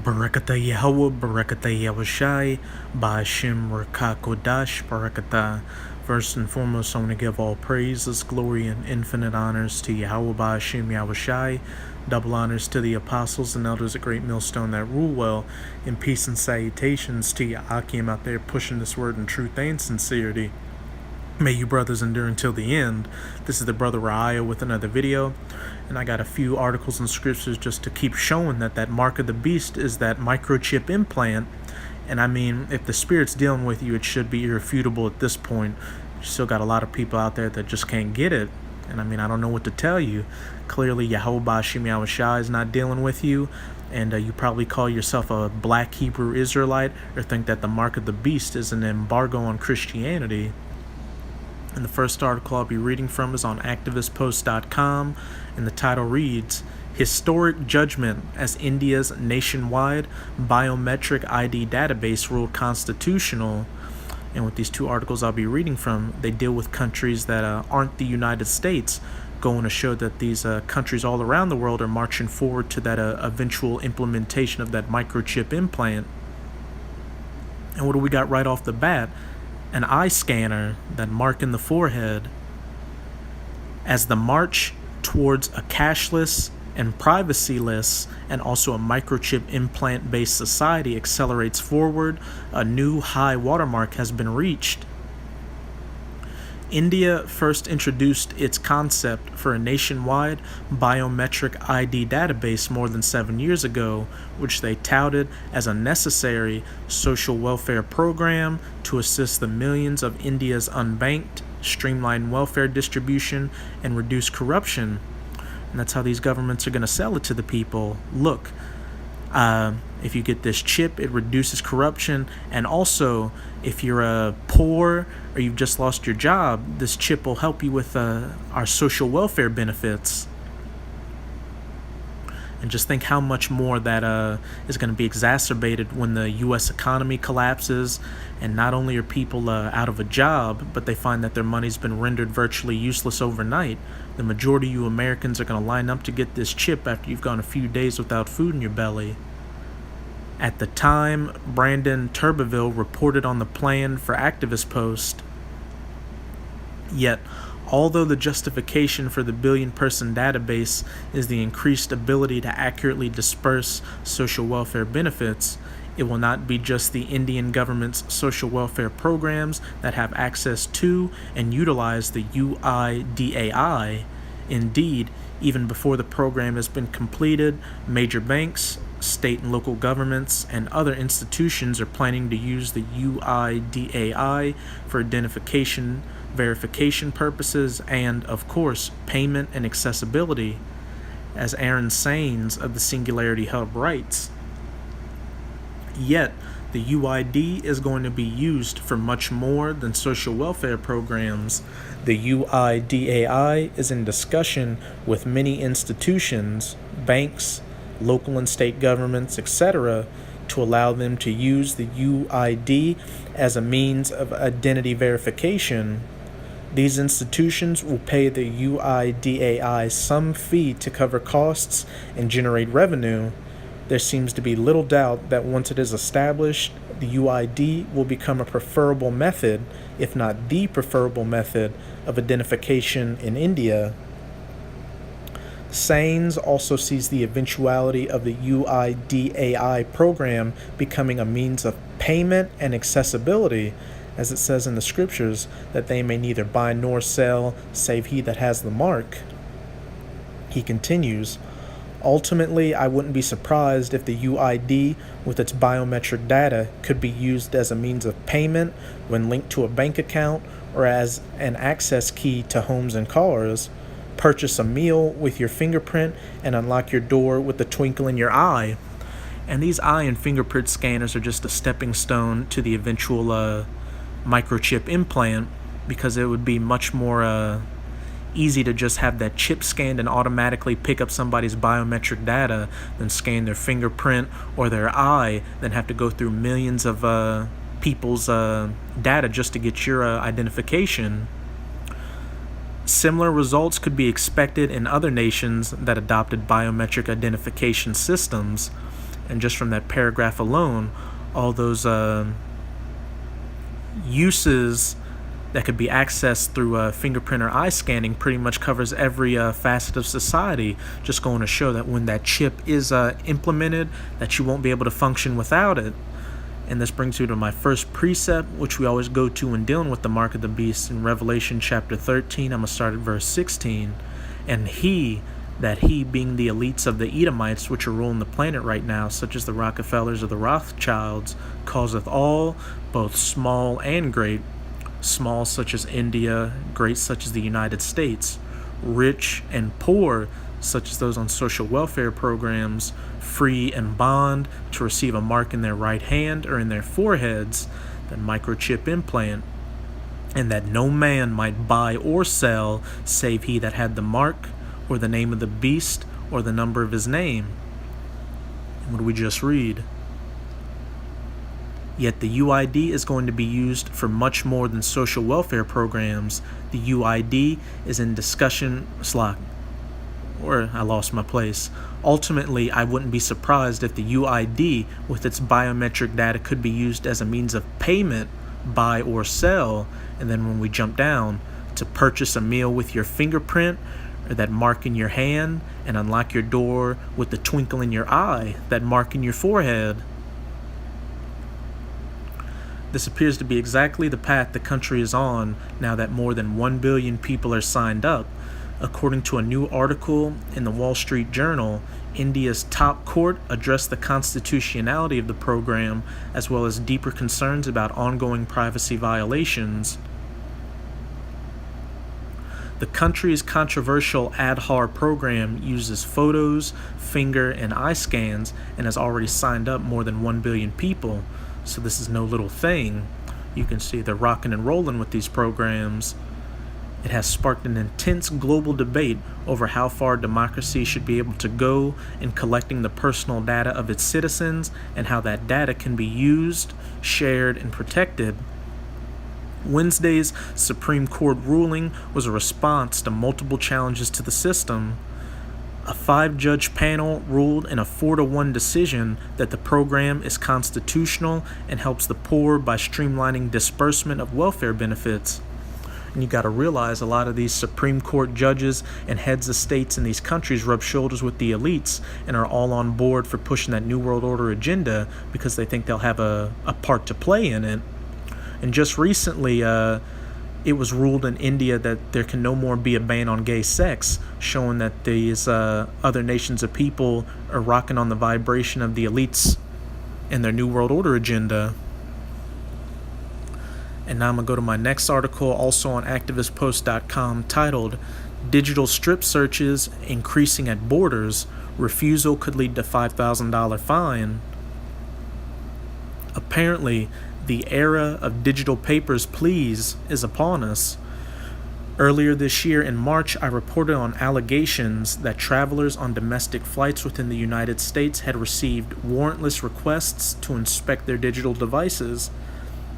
Barakata Yahweh, Barakata Yahushai, Ba'ashim Rakakodash, Barakata. First and foremost, I want to give all praises, glory, and infinite honors to Yahweh Ba'ashim Yahushai. Double honors to the apostles and elders at Great Millstone that rule well, and peace and salutations to Ya'akim out there pushing this word in truth and sincerity. May you brothers endure until the end. This is the brother Raya with another video, and I got a few articles and scriptures just to keep showing that mark of the beast is that microchip implant. And I mean, if the spirit's dealing with you, it should be irrefutable at this point. You still got a lot of people out there that just can't get it. And I mean, I don't know what to tell you. Clearly, Yahweh Ba'ashim Yahushai is not dealing with you. And you probably call yourself a black Hebrew Israelite or think that the mark of the beast is an embargo on Christianity. And the first article I'll be reading from is on activistpost.com, and the title reads, Historic Judgment as India's Nationwide Biometric ID Database Ruled Constitutional. And with these two articles I'll be reading from, they deal with countries that aren't the United States, going to show that these countries all around the world are marching forward to that eventual implementation of that microchip implant. And what do we got right off the bat? An eye scanner, that mark in the forehead. As the march towards a cashless and privacyless and also a microchip implant-based society accelerates forward, a new high watermark has been reached. India first introduced its concept for a nationwide biometric ID database more than 7 years ago, which they touted as a necessary social welfare program to assist the millions of India's unbanked, streamline welfare distribution, and reduce corruption. And that's how these governments are going to sell it to the people. Look, if you get this chip, it reduces corruption, and also if you're poor or you've just lost your job, this chip will help you with our social welfare benefits. And just think how much more that is going to be exacerbated when the U.S. economy collapses, and not only are people out of a job, but they find that their money's been rendered virtually useless overnight. The majority of you Americans are going to line up to get this chip after you've gone a few days without food in your belly. At the time, Brandon Turbeville reported on the plan for Activist Post. Yet, although the justification for the billion-person database is the increased ability to accurately disperse social welfare benefits, it will not be just the Indian government's social welfare programs that have access to and utilize the UIDAI. Indeed, even before the program has been completed, major banks, state and local governments, and other institutions are planning to use the UIDAI for identification, verification purposes, and, of course, payment and accessibility. As Aaron Sains of the Singularity Hub writes, yet, the UID is going to be used for much more than social welfare programs. The UIDAI is in discussion with many institutions, banks, local and state governments, etc., to allow them to use the UID as a means of identity verification. These institutions will pay the UIDAI some fee to cover costs and generate revenue. There seems to be little doubt that once it is established, the UID will become a preferable method, if not the preferable method, of identification in India. Sains also sees the eventuality of the UIDAI program becoming a means of payment and accessibility, as it says in the scriptures, that they may neither buy nor sell, save he that has the mark. He continues, ultimately, I wouldn't be surprised if the UID, with its biometric data, could be used as a means of payment when linked to a bank account or as an access key to homes and cars. Purchase a meal with your fingerprint and unlock your door with the twinkle in your eye. And these eye and fingerprint scanners are just a stepping stone to the eventual microchip implant, because it would be much more easy to just have that chip scanned and automatically pick up somebody's biometric data than scan their fingerprint or their eye, then have to go through millions of people's data just to get your identification. Similar results could be expected in other nations that adopted biometric identification systems. And just from that paragraph alone, all those uses that could be accessed through fingerprint or eye scanning pretty much covers every facet of society, just going to show that when that chip is implemented, that you won't be able to function without it. And this brings you to my first precept, which we always go to when dealing with the mark of the beast in Revelation chapter 13. I'm going to start at verse 16. And he being the elites of the Edomites, which are ruling the planet right now, such as the Rockefellers or the Rothschilds, causeth all, both small and great, small such as India, great such as the United States, rich and poor such as those on social welfare programs, free and bond, to receive a mark in their right hand or in their foreheads, that microchip implant, and that no man might buy or sell save he that had the mark, or the name of the beast, or the number of his name. And what do we just read? Yet the UID is going to be used for much more than social welfare programs. The UID is in discussion I lost my place. Ultimately, I wouldn't be surprised if the UID, with its biometric data, could be used as a means of payment, buy or sell. And then when we jump down, to purchase a meal with your fingerprint, or that mark in your hand, and unlock your door with the twinkle in your eye, that mark in your forehead. This appears to be exactly the path the country is on now that more than 1 billion people are signed up. According to a new article in the Wall Street Journal, India's top court addressed the constitutionality of the program, as well as deeper concerns about ongoing privacy violations. The country's controversial Aadhaar program uses photos, finger, and eye scans and has already signed up more than 1 billion people. So this is no little thing. You can see they're rocking and rolling with these programs. It has sparked an intense global debate over how far democracy should be able to go in collecting the personal data of its citizens and how that data can be used, shared, and protected. Wednesday's Supreme Court ruling was a response to multiple challenges to the system. A 5-judge panel ruled in a 4-1 decision that the program is constitutional and helps the poor by streamlining disbursement of welfare benefits. And you got to realize a lot of these Supreme Court judges and heads of states in these countries rub shoulders with the elites and are all on board for pushing that New World Order agenda because they think they'll have a part to play in it. And just recently, it was ruled in India that there can no more be a ban on gay sex, showing that these other nations of people are rocking on the vibration of the elites and their New World Order agenda. And now I'm going to go to my next article, also on activistpost.com, titled, Digital Strip Searches Increasing at Borders, Refusal Could Lead to $5,000 Fine. Apparently, the era of digital papers, please, is upon us. Earlier this year in March, I reported on allegations that travelers on domestic flights within the United States had received warrantless requests to inspect their digital devices.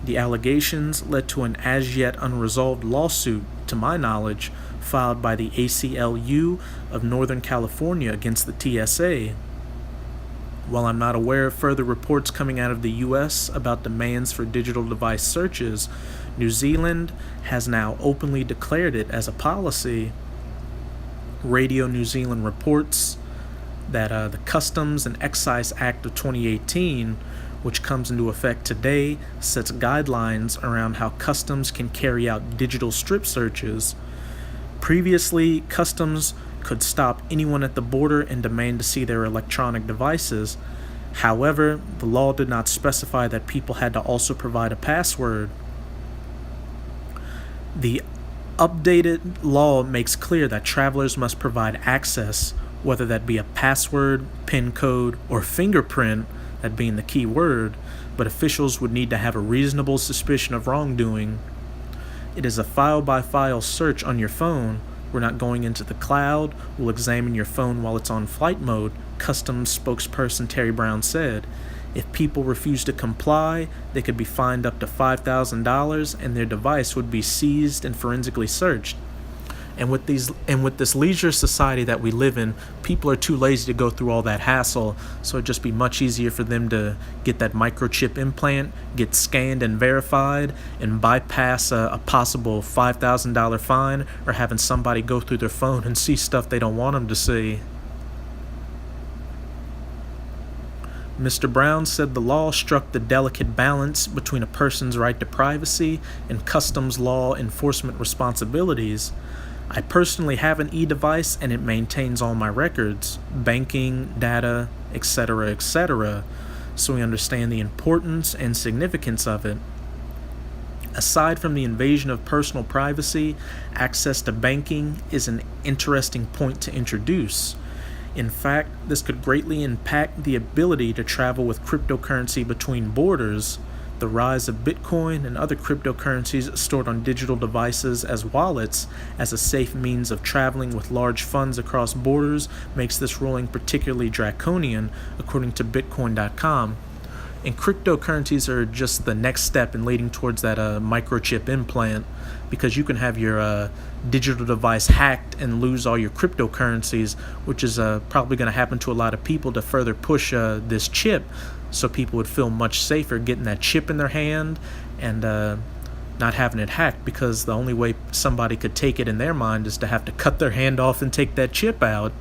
The allegations led to an as-yet unresolved lawsuit, to my knowledge, filed by the ACLU of Northern California against the TSA. While I'm not aware of further reports coming out of the U.S. about demands for digital device searches, New Zealand has now openly declared it as a policy. Radio New Zealand reports that the Customs and Excise Act of 2018, which comes into effect today, sets guidelines around how customs can carry out digital strip searches. Previously, customs could stop anyone at the border and demand to see their electronic devices. However, the law did not specify that people had to also provide a password. The updated law makes clear that travelers must provide access, whether that be a password, PIN code, or fingerprint, that being the key word, but officials would need to have a reasonable suspicion of wrongdoing. It is a file-by-file search on your phone. We're not going into the cloud. We'll examine your phone while it's on flight mode, Customs spokesperson Terry Brown said. If people refuse to comply, they could be fined up to $5,000 and their device would be seized and forensically searched. And with this leisure society that we live in, people are too lazy to go through all that hassle. So it'd just be much easier for them to get that microchip implant, get scanned and verified, and bypass a possible $5,000 fine or having somebody go through their phone and see stuff they don't want them to see. Mr. Brown said the law struck the delicate balance between a person's right to privacy and customs law enforcement responsibilities. I personally have an e-device and it maintains all my records, banking, data, etc., etc., so we understand the importance and significance of it. Aside from the invasion of personal privacy, access to banking is an interesting point to introduce. In fact, this could greatly impact the ability to travel with cryptocurrency between borders. The rise of Bitcoin and other cryptocurrencies stored on digital devices as wallets as a safe means of traveling with large funds across borders makes this ruling particularly draconian, according to Bitcoin.com. And cryptocurrencies are just the next step in leading towards that microchip implant, because you can have your digital device hacked and lose all your cryptocurrencies, which is probably going to happen to a lot of people to further push this chip, so people would feel much safer getting that chip in their hand and not having it hacked, because the only way somebody could take it in their mind is to have to cut their hand off and take that chip out.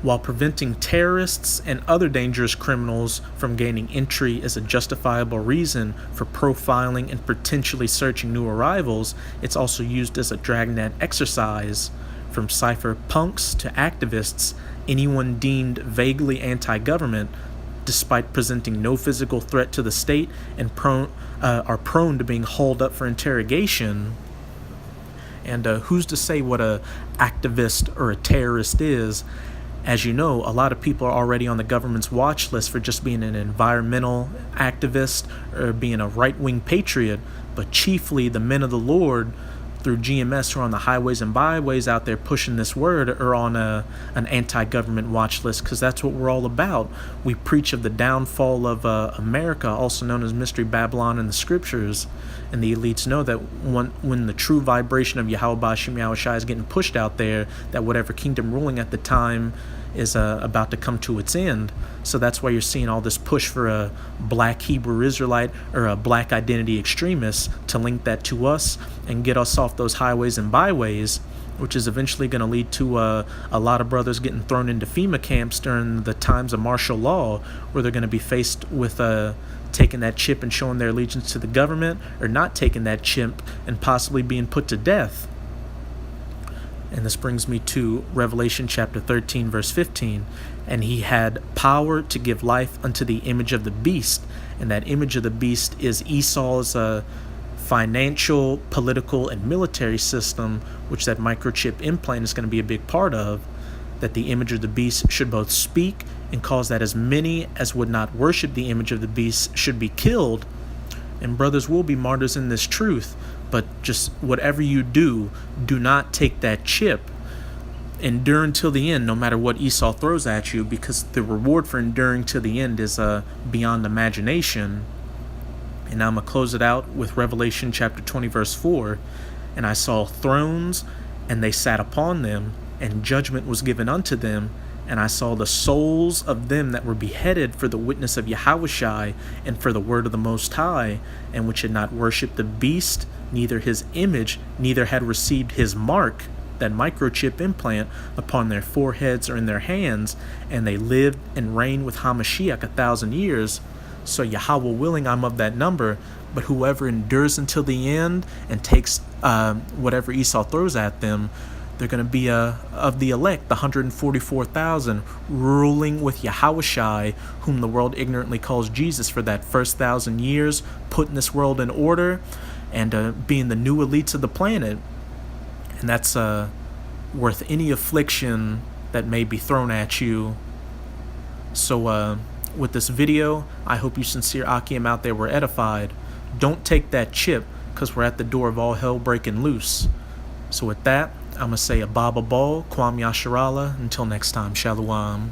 While preventing terrorists and other dangerous criminals from gaining entry is a justifiable reason for profiling and potentially searching new arrivals, it's also used as a dragnet exercise. From cypherpunks to activists, anyone deemed vaguely anti-government, despite presenting no physical threat to the state, and are prone to being hauled up for interrogation. And who's to say what a activist or a terrorist is? As you know, a lot of people are already on the government's watch list for just being an environmental activist or being a right-wing patriot, but chiefly the men of the Lord through GMS who are on the highways and byways out there pushing this word are on an anti-government watch list, because that's what we're all about. We preach of the downfall of America, also known as Mystery Babylon in the scriptures, and the elites know that when the true vibration of Yahweh Ba'Shem Yahushua is getting pushed out there, that whatever kingdom ruling at the time is about to come to its end. So that's why you're seeing all this push for a black Hebrew Israelite or a black identity extremist to link that to us and get us off those highways and byways, which is eventually going to lead to a lot of brothers getting thrown into FEMA camps during the times of martial law, where they're going to be faced with taking that chip and showing their allegiance to the government, or not taking that chip and possibly being put to death. And this brings me to Revelation chapter 13, verse 15. And he had power to give life unto the image of the beast. And that image of the beast is Esau's financial, political, and military system, which that microchip implant is going to be a big part of. That the image of the beast should both speak and cause that as many as would not worship the image of the beast should be killed. And brothers will be martyrs in this truth. But just whatever you do, do not take that chip. Endure until the end, no matter what Esau throws at you, because the reward for enduring to the end is beyond imagination. And now I'm going to close it out with Revelation chapter 20, verse 4. And I saw thrones, and they sat upon them, and judgment was given unto them. And I saw the souls of them that were beheaded for the witness of Yahushua and for the word of the Most High, and which had not worshipped the beast, neither his image, neither had received his mark, that microchip implant, upon their foreheads or in their hands, and they lived and reigned with Hamashiach 1,000 years. So Yahweh willing, I'm of that number, but whoever endures until the end and takes whatever Esau throws at them, they're going to be of the elect, the 144,000, ruling with Yahushua, whom the world ignorantly calls Jesus, for that first 1,000 years, putting this world in order and being the new elites of the planet. And that's worth any affliction that may be thrown at you. So with this video, I hope you sincere Akim out there were edified. Don't take that chip, because we're at the door of all hell breaking loose. So with that, I'm going to say Ababa Ball, Kwam Yasharala. Until next time, Shalom.